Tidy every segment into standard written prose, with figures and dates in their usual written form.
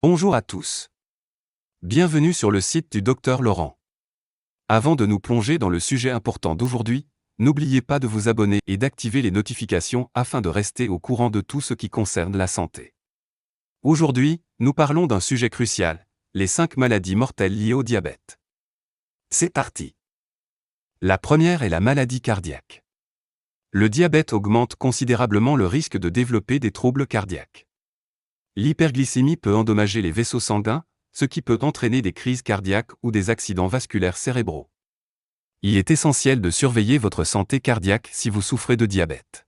Bonjour à tous. Bienvenue sur le site du Dr Laurent. Avant de nous plonger dans le sujet important d'aujourd'hui, n'oubliez pas de vous abonner et d'activer les notifications afin de rester au courant de tout ce qui concerne la santé. Aujourd'hui, nous parlons d'un sujet crucial, les 5 maladies mortelles liées au diabète. C'est parti. La première est la maladie cardiaque. Le diabète augmente considérablement le risque de développer des troubles cardiaques. L'hyperglycémie peut endommager les vaisseaux sanguins, ce qui peut entraîner des crises cardiaques ou des accidents vasculaires cérébraux. Il est essentiel de surveiller votre santé cardiaque si vous souffrez de diabète.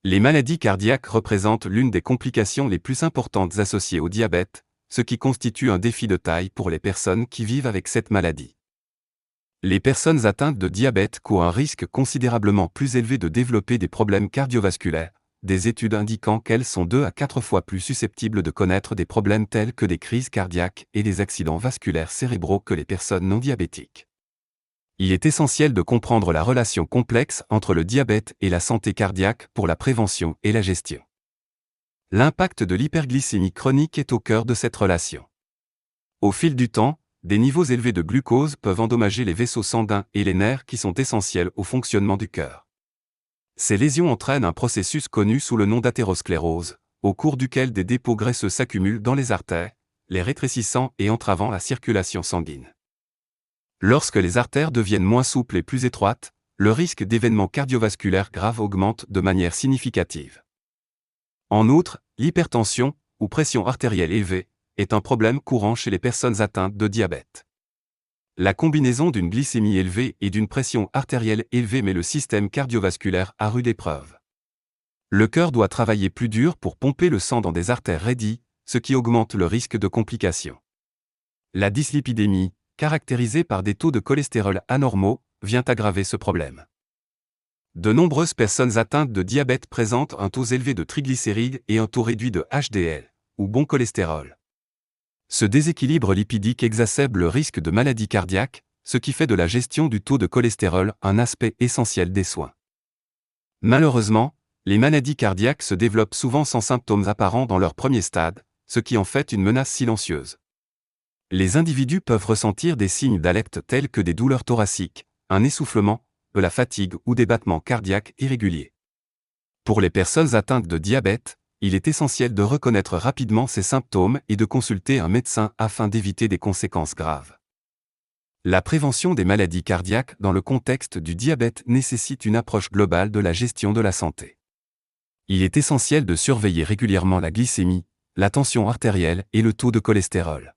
Les maladies cardiaques représentent l'une des complications les plus importantes associées au diabète, ce qui constitue un défi de taille pour les personnes qui vivent avec cette maladie. Les personnes atteintes de diabète courent un risque considérablement plus élevé de développer des problèmes cardiovasculaires, des études indiquant qu'elles sont 2 à 4 fois plus susceptibles de connaître des problèmes tels que des crises cardiaques et des accidents vasculaires cérébraux que les personnes non diabétiques. Il est essentiel de comprendre la relation complexe entre le diabète et la santé cardiaque pour la prévention et la gestion. L'impact de l'hyperglycémie chronique est au cœur de cette relation. Au fil du temps, des niveaux élevés de glucose peuvent endommager les vaisseaux sanguins et les nerfs qui sont essentiels au fonctionnement du cœur. Ces lésions entraînent un processus connu sous le nom d'athérosclérose, au cours duquel des dépôts graisseux s'accumulent dans les artères, les rétrécissant et entravant la circulation sanguine. Lorsque les artères deviennent moins souples et plus étroites, le risque d'événements cardiovasculaires graves augmente de manière significative. En outre, l'hypertension, ou pression artérielle élevée, est un problème courant chez les personnes atteintes de diabète. La combinaison d'une glycémie élevée et d'une pression artérielle élevée met le système cardiovasculaire à rude épreuve. Le cœur doit travailler plus dur pour pomper le sang dans des artères raidies, ce qui augmente le risque de complications. La dyslipidémie, caractérisée par des taux de cholestérol anormaux, vient aggraver ce problème. De nombreuses personnes atteintes de diabète présentent un taux élevé de triglycérides et un taux réduit de HDL, ou bon cholestérol. Ce déséquilibre lipidique exacerbe le risque de maladie cardiaque, ce qui fait de la gestion du taux de cholestérol un aspect essentiel des soins. Malheureusement, les maladies cardiaques se développent souvent sans symptômes apparents dans leur premier stade, ce qui en fait une menace silencieuse. Les individus peuvent ressentir des signes d'alerte tels que des douleurs thoraciques, un essoufflement, de la fatigue ou des battements cardiaques irréguliers. Pour les personnes atteintes de diabète, il est essentiel de reconnaître rapidement ces symptômes et de consulter un médecin afin d'éviter des conséquences graves. La prévention des maladies cardiaques dans le contexte du diabète nécessite une approche globale de la gestion de la santé. Il est essentiel de surveiller régulièrement la glycémie, la tension artérielle et le taux de cholestérol.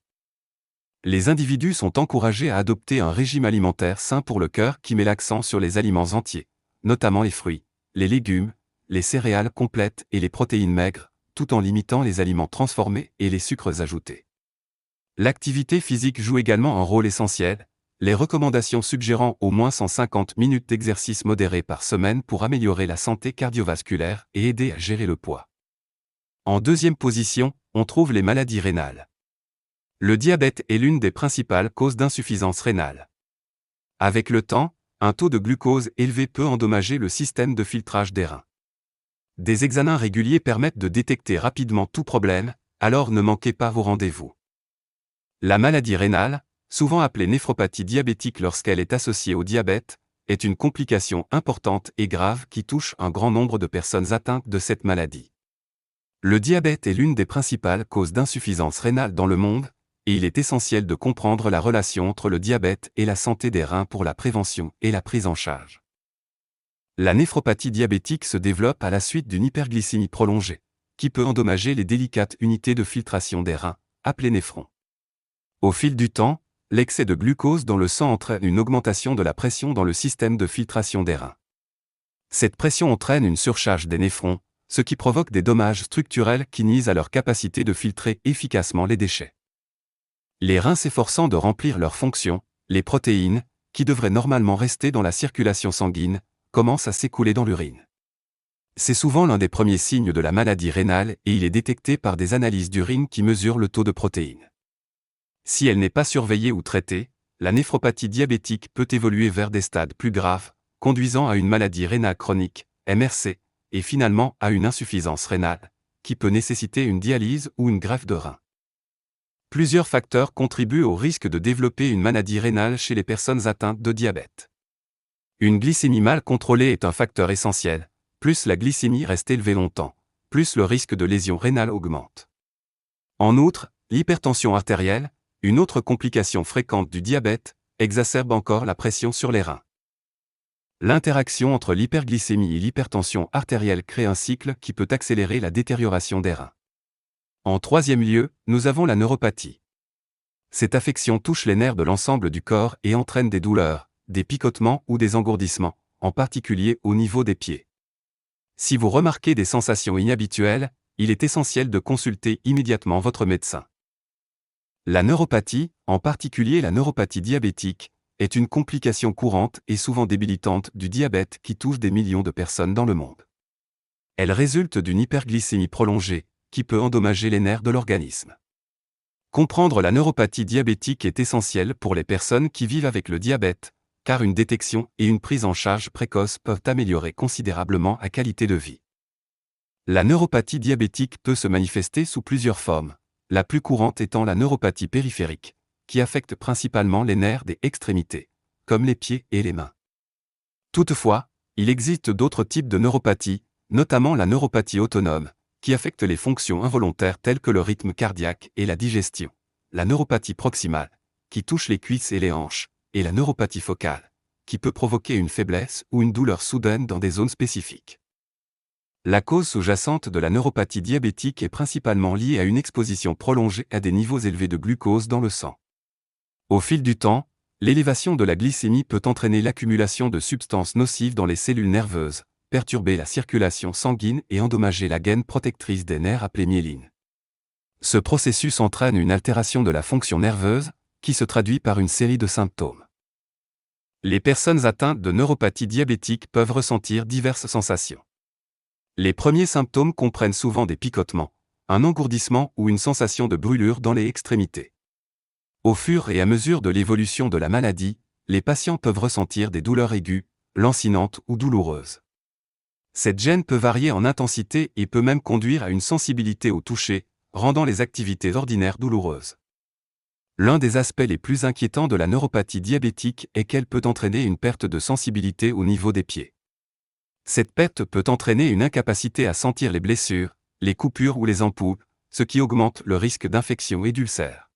Les individus sont encouragés à adopter un régime alimentaire sain pour le cœur qui met l'accent sur les aliments entiers, notamment les fruits, les légumes, les céréales complètes et les protéines maigres, tout en limitant les aliments transformés et les sucres ajoutés. L'activité physique joue également un rôle essentiel, les recommandations suggérant au moins 150 minutes d'exercice modéré par semaine pour améliorer la santé cardiovasculaire et aider à gérer le poids. En deuxième position, on trouve les maladies rénales. Le diabète est l'une des principales causes d'insuffisance rénale. Avec le temps, un taux de glucose élevé peut endommager le système de filtrage des reins. Des examens réguliers permettent de détecter rapidement tout problème, alors ne manquez pas vos rendez-vous. La maladie rénale, souvent appelée néphropathie diabétique lorsqu'elle est associée au diabète, est une complication importante et grave qui touche un grand nombre de personnes atteintes de cette maladie. Le diabète est l'une des principales causes d'insuffisance rénale dans le monde, et il est essentiel de comprendre la relation entre le diabète et la santé des reins pour la prévention et la prise en charge. La néphropathie diabétique se développe à la suite d'une hyperglycémie prolongée, qui peut endommager les délicates unités de filtration des reins, appelées néphrons. Au fil du temps, l'excès de glucose dans le sang entraîne une augmentation de la pression dans le système de filtration des reins. Cette pression entraîne une surcharge des néphrons, ce qui provoque des dommages structurels qui nuisent à leur capacité de filtrer efficacement les déchets. Les reins s'efforçant de remplir leurs fonctions, les protéines, qui devraient normalement rester dans la circulation sanguine, commencent à s'écouler dans l'urine. C'est souvent l'un des premiers signes de la maladie rénale et il est détecté par des analyses d'urine qui mesurent le taux de protéines. Si elle n'est pas surveillée ou traitée, la néphropathie diabétique peut évoluer vers des stades plus graves, conduisant à une maladie rénale chronique, MRC, et finalement à une insuffisance rénale, qui peut nécessiter une dialyse ou une greffe de rein. Plusieurs facteurs contribuent au risque de développer une maladie rénale chez les personnes atteintes de diabète. Une glycémie mal contrôlée est un facteur essentiel. Plus la glycémie reste élevée longtemps, plus le risque de lésion rénale augmente. En outre, l'hypertension artérielle, une autre complication fréquente du diabète, exacerbe encore la pression sur les reins. L'interaction entre l'hyperglycémie et l'hypertension artérielle crée un cycle qui peut accélérer la détérioration des reins. En troisième lieu, nous avons la neuropathie. Cette affection touche les nerfs de l'ensemble du corps et entraîne des douleurs, des picotements ou des engourdissements, en particulier au niveau des pieds. Si vous remarquez des sensations inhabituelles, il est essentiel de consulter immédiatement votre médecin. La neuropathie, en particulier la neuropathie diabétique, est une complication courante et souvent débilitante du diabète qui touche des millions de personnes dans le monde. Elle résulte d'une hyperglycémie prolongée, qui peut endommager les nerfs de l'organisme. Comprendre la neuropathie diabétique est essentiel pour les personnes qui vivent avec le diabète, car une détection et une prise en charge précoce peuvent améliorer considérablement la qualité de vie. La neuropathie diabétique peut se manifester sous plusieurs formes, la plus courante étant la neuropathie périphérique, qui affecte principalement les nerfs des extrémités, comme les pieds et les mains. Toutefois, il existe d'autres types de neuropathie, notamment la neuropathie autonome, qui affecte les fonctions involontaires telles que le rythme cardiaque et la digestion, la neuropathie proximale, qui touche les cuisses et les hanches, et la neuropathie focale, qui peut provoquer une faiblesse ou une douleur soudaine dans des zones spécifiques. La cause sous-jacente de la neuropathie diabétique est principalement liée à une exposition prolongée à des niveaux élevés de glucose dans le sang. Au fil du temps, l'élévation de la glycémie peut entraîner l'accumulation de substances nocives dans les cellules nerveuses, perturber la circulation sanguine et endommager la gaine protectrice des nerfs appelée myéline. Ce processus entraîne une altération de la fonction nerveuse, qui se traduit par une série de symptômes. Les personnes atteintes de neuropathie diabétique peuvent ressentir diverses sensations. Les premiers symptômes comprennent souvent des picotements, un engourdissement ou une sensation de brûlure dans les extrémités. Au fur et à mesure de l'évolution de la maladie, les patients peuvent ressentir des douleurs aiguës, lancinantes ou douloureuses. Cette gêne peut varier en intensité et peut même conduire à une sensibilité au toucher, rendant les activités ordinaires douloureuses. L'un des aspects les plus inquiétants de la neuropathie diabétique est qu'elle peut entraîner une perte de sensibilité au niveau des pieds. Cette perte peut entraîner une incapacité à sentir les blessures, les coupures ou les ampoules, ce qui augmente le risque d'infection et d'ulcères.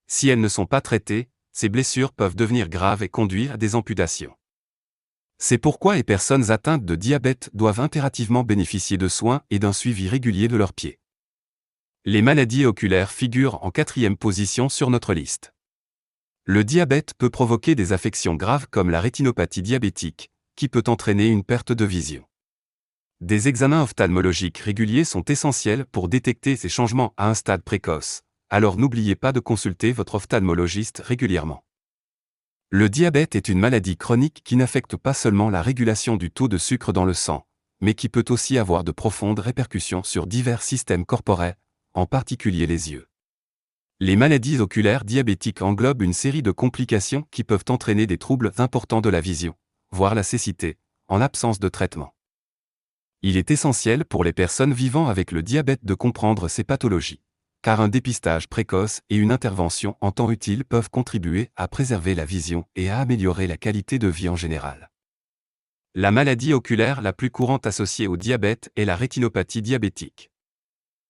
Si elles ne sont pas traitées, ces blessures peuvent devenir graves et conduire à des amputations. C'est pourquoi les personnes atteintes de diabète doivent impérativement bénéficier de soins et d'un suivi régulier de leurs pieds. Les maladies oculaires figurent en 4e position sur notre liste. Le diabète peut provoquer des affections graves comme la rétinopathie diabétique, qui peut entraîner une perte de vision. Des examens ophtalmologiques réguliers sont essentiels pour détecter ces changements à un stade précoce, alors n'oubliez pas de consulter votre ophtalmologiste régulièrement. Le diabète est une maladie chronique qui n'affecte pas seulement la régulation du taux de sucre dans le sang, mais qui peut aussi avoir de profondes répercussions sur divers systèmes corporels, en particulier les yeux. Les maladies oculaires diabétiques englobent une série de complications qui peuvent entraîner des troubles importants de la vision, voire la cécité, en l'absence de traitement. Il est essentiel pour les personnes vivant avec le diabète de comprendre ces pathologies, car un dépistage précoce et une intervention en temps utile peuvent contribuer à préserver la vision et à améliorer la qualité de vie en général. La maladie oculaire la plus courante associée au diabète est la rétinopathie diabétique.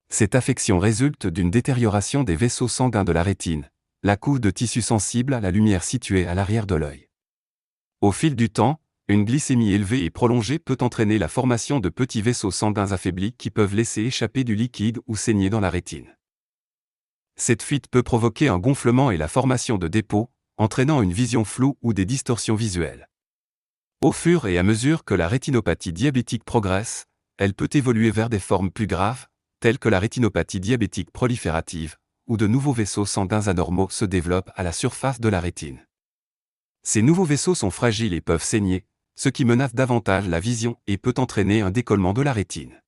Cette affection résulte d'une détérioration des vaisseaux sanguins de la rétine, la couche de tissu sensible à la lumière située à l'arrière de l'œil. Au fil du temps, une glycémie élevée et prolongée peut entraîner la formation de petits vaisseaux sanguins affaiblis qui peuvent laisser échapper du liquide ou saigner dans la rétine. Cette fuite peut provoquer un gonflement et la formation de dépôts, entraînant une vision floue ou des distorsions visuelles. Au fur et à mesure que la rétinopathie diabétique progresse, elle peut évoluer vers des formes plus graves, telles que la rétinopathie diabétique proliférative, où de nouveaux vaisseaux sanguins anormaux se développent à la surface de la rétine. Ces nouveaux vaisseaux sont fragiles et peuvent saigner, ce qui menace davantage la vision et peut entraîner un décollement de la rétine.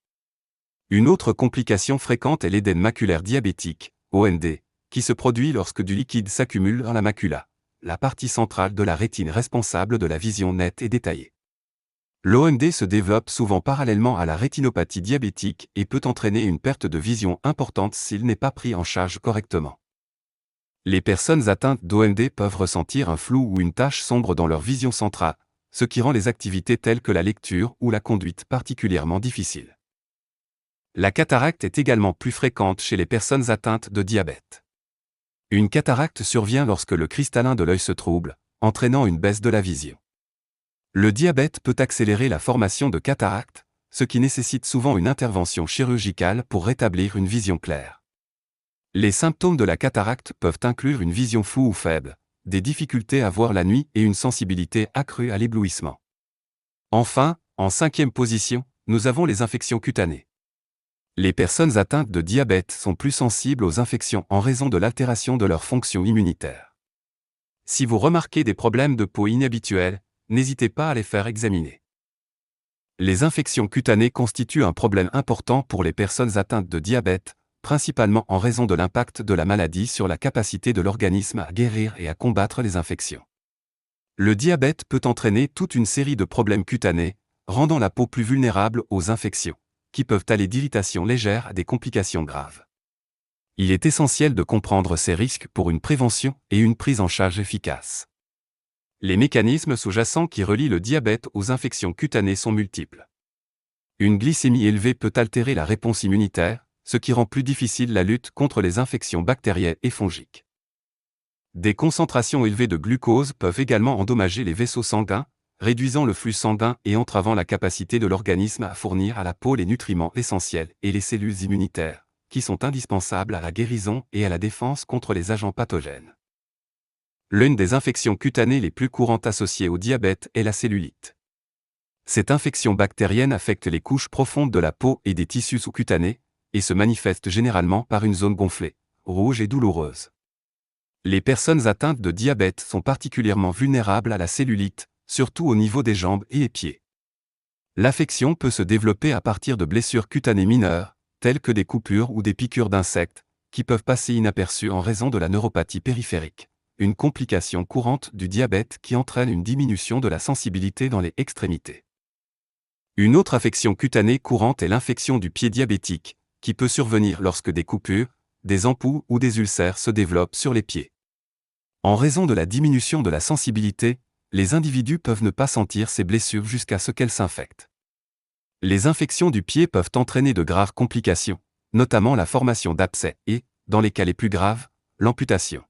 Une autre complication fréquente est l'édème maculaire diabétique, OMD, qui se produit lorsque du liquide s'accumule dans la macula, la partie centrale de la rétine responsable de la vision nette et détaillée. L'OMD se développe souvent parallèlement à la rétinopathie diabétique et peut entraîner une perte de vision importante s'il n'est pas pris en charge correctement. Les personnes atteintes d'OMD peuvent ressentir un flou ou une tache sombre dans leur vision centrale, ce qui rend les activités telles que la lecture ou la conduite particulièrement difficiles. La cataracte est également plus fréquente chez les personnes atteintes de diabète. Une cataracte survient lorsque le cristallin de l'œil se trouble, entraînant une baisse de la vision. Le diabète peut accélérer la formation de cataracte, ce qui nécessite souvent une intervention chirurgicale pour rétablir une vision claire. Les symptômes de la cataracte peuvent inclure une vision floue ou faible, des difficultés à voir la nuit et une sensibilité accrue à l'éblouissement. Enfin, en 5e position, nous avons les infections cutanées. Les personnes atteintes de diabète sont plus sensibles aux infections en raison de l'altération de leur fonction immunitaire. Si vous remarquez des problèmes de peau inhabituels, n'hésitez pas à les faire examiner. Les infections cutanées constituent un problème important pour les personnes atteintes de diabète, principalement en raison de l'impact de la maladie sur la capacité de l'organisme à guérir et à combattre les infections. Le diabète peut entraîner toute une série de problèmes cutanés, rendant la peau plus vulnérable aux infections, qui peuvent aller d'irritations légères à des complications graves. Il est essentiel de comprendre ces risques pour une prévention et une prise en charge efficace. Les mécanismes sous-jacents qui relient le diabète aux infections cutanées sont multiples. Une glycémie élevée peut altérer la réponse immunitaire, ce qui rend plus difficile la lutte contre les infections bactériennes et fongiques. Des concentrations élevées de glucose peuvent également endommager les vaisseaux sanguins, réduisant le flux sanguin et entravant la capacité de l'organisme à fournir à la peau les nutriments essentiels et les cellules immunitaires, qui sont indispensables à la guérison et à la défense contre les agents pathogènes. L'une des infections cutanées les plus courantes associées au diabète est la cellulite. Cette infection bactérienne affecte les couches profondes de la peau et des tissus sous-cutanés, et se manifeste généralement par une zone gonflée, rouge et douloureuse. Les personnes atteintes de diabète sont particulièrement vulnérables à la cellulite, surtout au niveau des jambes et des pieds. L'affection peut se développer à partir de blessures cutanées mineures, telles que des coupures ou des piqûres d'insectes, qui peuvent passer inaperçues en raison de la neuropathie périphérique, une complication courante du diabète qui entraîne une diminution de la sensibilité dans les extrémités. Une autre affection cutanée courante est l'infection du pied diabétique, qui peut survenir lorsque des coupures, des ampoules ou des ulcères se développent sur les pieds. En raison de la diminution de la sensibilité, les individus peuvent ne pas sentir ces blessures jusqu'à ce qu'elles s'infectent. Les infections du pied peuvent entraîner de graves complications, notamment la formation d'abcès et, dans les cas les plus graves, l'amputation.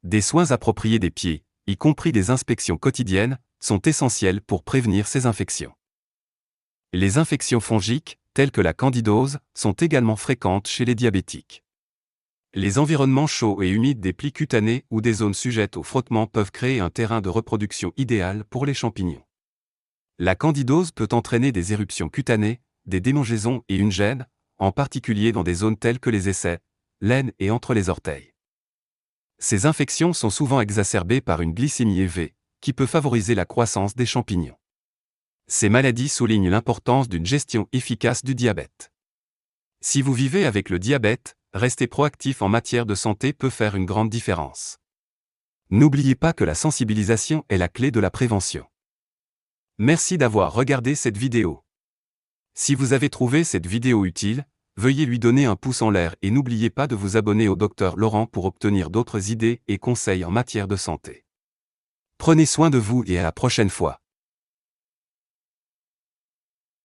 Des soins appropriés des pieds, y compris des inspections quotidiennes, sont essentiels pour prévenir ces infections. Les infections fongiques, telles que la candidose, sont également fréquentes chez les diabétiques. Les environnements chauds et humides des plis cutanés ou des zones sujettes au frottement peuvent créer un terrain de reproduction idéal pour les champignons. La candidose peut entraîner des éruptions cutanées, des démangeaisons et une gêne, en particulier dans des zones telles que les aisselles, l'aine et entre les orteils. Ces infections sont souvent exacerbées par une glycémie élevée, qui peut favoriser la croissance des champignons. Ces maladies soulignent l'importance d'une gestion efficace du diabète. Si vous vivez avec le diabète, rester proactif en matière de santé peut faire une grande différence. N'oubliez pas que la sensibilisation est la clé de la prévention. Merci d'avoir regardé cette vidéo. Si vous avez trouvé cette vidéo utile, veuillez lui donner un pouce en l'air et n'oubliez pas de vous abonner au Dr Laurent pour obtenir d'autres idées et conseils en matière de santé. Prenez soin de vous et à la prochaine fois.